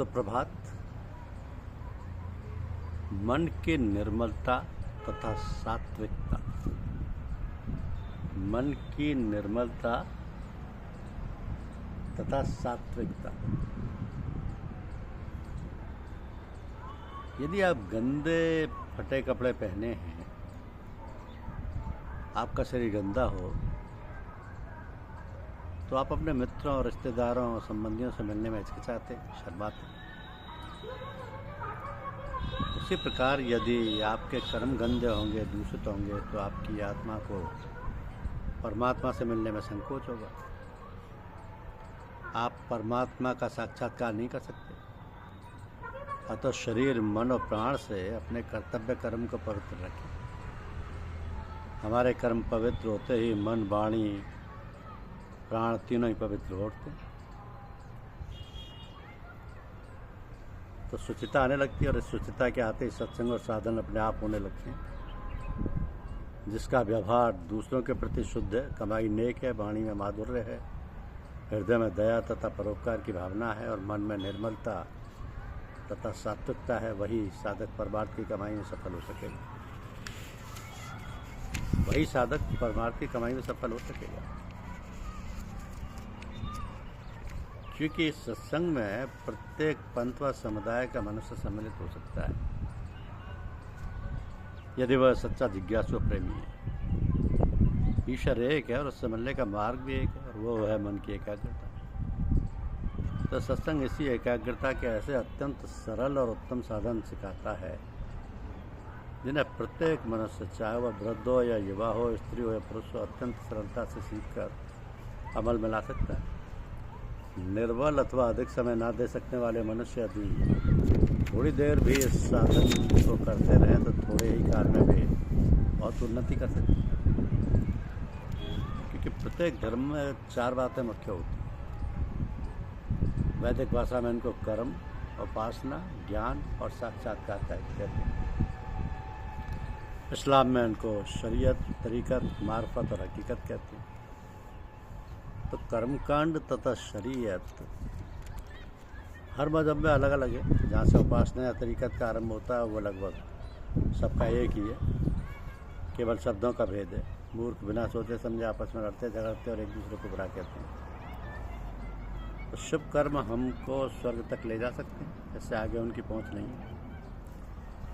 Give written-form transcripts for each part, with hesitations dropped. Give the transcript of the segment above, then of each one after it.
सुप्रभात। मन की निर्मलता तथा सात्विकता। मन की निर्मलता तथा सात्विकता। यदि आप गंदे फटे कपड़े पहने हैं, आपका शरीर गंदा हो, तो आप अपने मित्रों और रिश्तेदारों और संबंधियों से मिलने में हिचकिचाते, शर्माते। उसी प्रकार यदि आपके कर्म गंदे होंगे, दूषित होंगे, तो आपकी आत्मा को परमात्मा से मिलने में संकोच होगा। आप परमात्मा का साक्षात्कार नहीं कर सकते। अतः शरीर, मन और प्राण से अपने कर्तव्य कर्म को पवित्र रखें। हमारे कर्म पवित्र होते ही मन, वाणी, प्राण तीनों ही पवित्र होते, तो शुचिता आने लगती है। और इस शुचिता के आते ही सत्संग और साधन अपने आप होने लगते हैं। जिसका व्यवहार दूसरों के प्रति शुद्ध है, कमाई नेक है, वाणी में माधुर्य है, हृदय में दया तथा परोपकार की भावना है और मन में निर्मलता तथा सात्विकता है, वही साधक परमार्थ की कमाई में सफल हो सकेगा। वही साधक परमार्थ की कमाई में सफल हो सकेगा। क्योंकि इस सत्संग में प्रत्येक पंथ व समुदाय का मनुष्य सम्मिलित हो सकता है, यदि वह सच्चा जिज्ञासु प्रेमी है। ईश्वर एक है और उससे मिलने का मार्ग भी एक है, और वो है मन की एकाग्रता। तो सत्संग इसी एकाग्रता के ऐसे अत्यंत सरल और उत्तम साधन सिखाता है, जिन्हें प्रत्येक मनुष्य, चाहे वह वृद्ध हो या युवा हो, स्त्री हो या पुरुष हो, अत्यंत सरलता से सीखकर अमल में ला सकता है। निर्बल अथवा अधिक समय ना दे सकने वाले मनुष्य यदि थोड़ी देर भी इस साधन को करते रहें, तो थोड़े ही काल में भी बहुत उन्नति कर सकते हैं। क्योंकि प्रत्येक धर्म में 4 बातें मुख्य होती हैं। वैदिक भाषा में इनको कर्म, उपासना, ज्ञान और साक्षात्कार कहते हैं। इस्लाम में इनको शरीयत, तरीकत, मार्फत और हकीकत कहते हैं। तो कर्मकांड तथा शरीयत हर मजहब में अलग अलग है। जहाँ से उपासना या तरीकत का आरंभ होता है, वो लगभग सबका एक ही है, केवल शब्दों का भेद है। मूर्ख बिना सोचे समझे आपस में लड़ते झगड़ते और एक दूसरे को बुरा कहते हैं। तो शुभ कर्म हमको स्वर्ग तक ले जा सकते हैं, इससे आगे उनकी पहुँच नहीं है।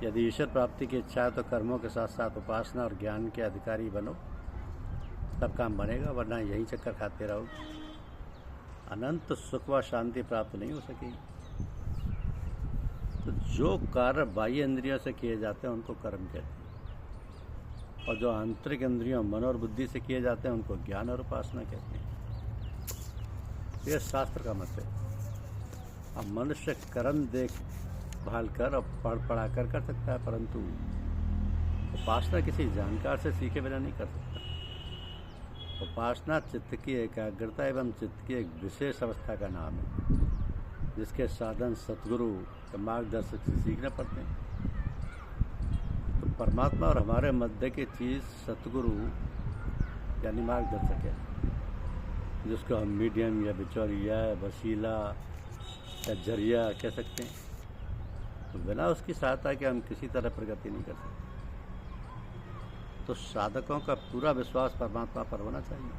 यदि ईश्वर प्राप्ति की इच्छा है, तो कर्मों के साथ साथ उपासना और ज्ञान के अधिकारी बनो, तब काम बनेगा, वरना यही चक्कर खाते रहोगे। अनंत सुख व शांति प्राप्त नहीं हो सकेगी। तो जो कार्य बाह्य इंद्रियों से किए जाते हैं उनको कर्म कहते हैं, और जो आंतरिक इंद्रियों, मन और बुद्धि से किए जाते हैं उनको ज्ञान और उपासना कहते हैं। यह शास्त्र का मत है। अब मनुष्य कर्म देखभाल कर और पढ़ा कर सकता है, परंतु उपासना किसी जानकार से सीखे बिना नहीं कर सकता। उपासना चित्त की एकाग्रता एवं चित्त की एक विशेष अवस्था का नाम है, जिसके साधन सतगुरु के मार्गदर्शक से सीखने पड़ते हैं। तो परमात्मा और हमारे मध्य की चीज़ सतगुरु यानी मार्गदर्शक है, जिसको हम मीडियम या बिचौलिया, वसीला या जरिया कह सकते हैं। तो बिना उसकी सहायता के हम किसी तरह प्रगति नहीं कर सकते। तो साधकों का पूरा विश्वास परमात्मा पर होना चाहिए।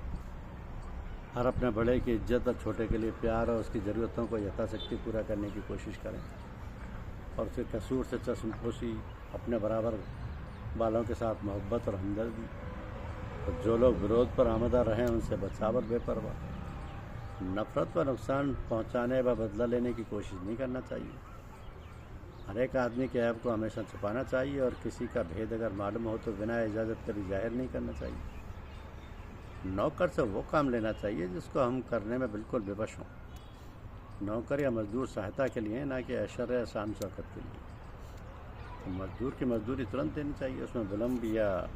हर अपने बड़े की इज्जत और छोटे के लिए प्यार और उसकी ज़रूरतों को यथाशक्ति पूरा करने की कोशिश करें, और उसके कसूर से चश्मपोशी, अपने बराबर वालों के साथ मोहब्बत और हमदर्दी। तो जो लोग विरोध पर आमदा रहें, उनसे बचाव और बेपरवाह, नफरत व नुकसान पहुँचाने व बदला लेने की कोशिश नहीं करना चाहिए। हर एक आदमी के ऐब को हमेशा छुपाना चाहिए, और किसी का भेद अगर मालूम हो तो बिना इजाज़त कभी जाहिर नहीं करना चाहिए। नौकर से वो काम लेना चाहिए जिसको हम करने में बिल्कुल विवश हों। नौकर या मजदूर सहायता के लिए, ना कि ऐश्वर्य या शान शौकत के लिए। तो मजदूर की मजदूरी तुरंत देनी चाहिए, उसमें विलम्ब या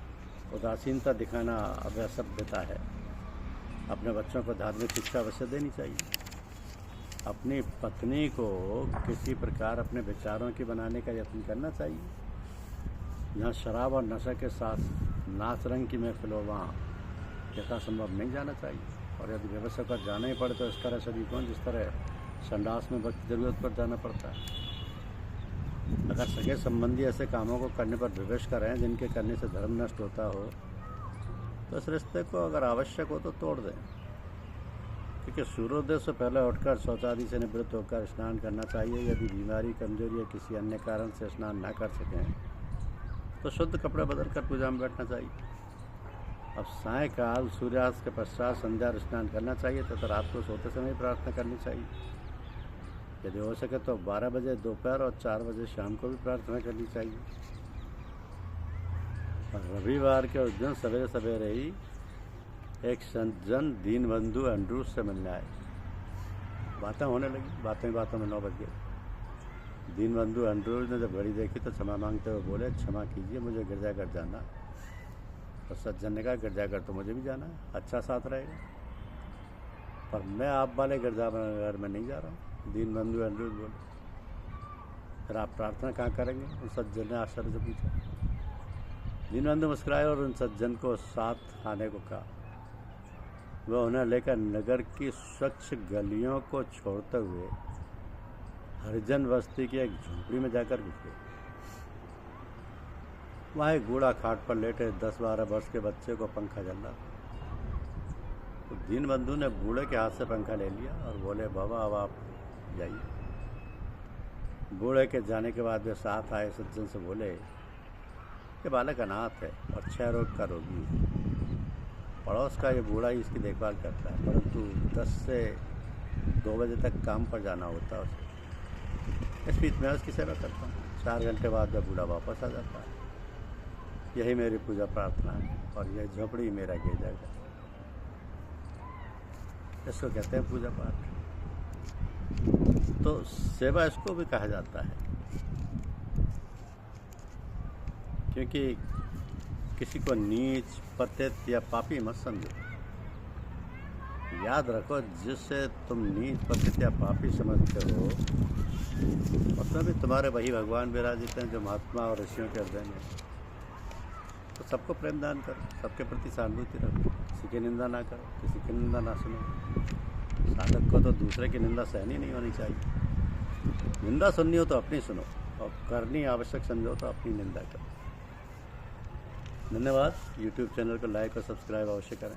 उदासीनता दिखाना अवसभ्यता है। अपने बच्चों को धार्मिक शिक्षा अवश्य देनी चाहिए। अपनी पत्नी को किसी प्रकार अपने विचारों की बनाने का यत्न करना चाहिए। जहाँ शराब और नशा के साथ नाच रंग की महफिल हो, वहाँ यथासंभव नहीं जाना चाहिए। और यदि व्यवस्था पर जाना ही पड़े तो इस तरह सभी को, जिस तरह संडास में वक्त ज़रूरत पर जाना पड़ता है। अगर सगे संबंधी ऐसे कामों को करने पर विवश करें जिनके करने से धर्म नष्ट होता हो, तो इस रिश्ते को अगर आवश्यक हो तो तोड़ दें। क्योंकि सूर्योदय से पहले उठकर शौचादि से निवृत्त होकर स्नान करना चाहिए। यदि बीमारी, कमजोरी या किसी अन्य कारण से स्नान न कर सकें तो शुद्ध कपड़े बदलकर पूजा में बैठना चाहिए। अब सायंकाल सूर्यास्त के पश्चात संध्या स्नान करना चाहिए तथा रात को सोते समय प्रार्थना करनी चाहिए। यदि हो सके तो 12 बजे दोपहर और 4 बजे शाम को भी प्रार्थना करनी चाहिए। और रविवार के उस दिन सवेरे सवेरे ही एक सज्जन दीनबंधु एंड्रूज से मिलने आए। बातें होने लगी। बातों में 9 बज गए। दीनबंधु एंड्रूज ने जब घड़ी देखी तो क्षमा मांगते हुए बोले, क्षमा कीजिए, मुझे गिरजाघर जाना। तो सज्जन ने कहा, गिरजाघर तो मुझे भी जाना है, अच्छा साथ रहेगा, पर मैं आप वाले गिरजाघर में नहीं जा रहा हूँ। दीनबंधु एंड्रूज बोले, फिर आप प्रार्थना कहाँ करेंगे? उन सज्जन ने आश्चर्य से पूछा। दीनबंधु मुस्कुराए और उन सज्जन को साथ आने को कहा। वह उन्हें लेकर नगर की स्वच्छ गलियों को छोड़ते हुए हरिजन बस्ती की एक झोपड़ी में जाकर घुस गए। वहाँ एक बूढ़ा खाट पर लेटे 10-12 वर्ष के बच्चे को पंखा चल रहा था। तो दीनबंधु ने बूढ़े के हाथ से पंखा ले लिया और बोले, बाबा अब आप जाइए। बूढ़े के जाने के बाद वे साथ आए सज्जन से बोले, ये बालक अनाथ है और क्षय रोग का रोगी है। पड़ोस का ये बूढ़ा ही इसकी देखभाल करता है, परंतु 10 से 2 बजे तक काम पर जाना होता है उसे। इस बीच में उसकी सेवा करता हूँ। 4 घंटे बाद वह बूढ़ा वापस आ जाता है। यही मेरी पूजा प्रार्थना है और यह झोपड़ी मेरा गिरजाघर। इसको कहते हैं पूजा पाठ। तो सेवा इसको भी कहा जाता है, क्योंकि किसी को नीच, पतित या पापी मत समझो। याद रखो, जिससे तुम नीच, पतित या पापी समझते हो उसमें भी तुम्हारे वही भगवान विराजित हैं जो महात्मा और ऋषियों के हृदय में। तो सबको प्रेम दान करो, सबके प्रति सहानुभूति रखो, किसी की निंदा ना करो, किसी की निंदा ना सुनो। साधक को तो दूसरे की निंदा सहनी नहीं होनी चाहिए। निंदा सुननी हो तो अपनी सुनो और करनी आवश्यक समझो तो अपनी निंदा करो। धन्यवाद। YouTube चैनल को लाइक और सब्सक्राइब अवश्य करें।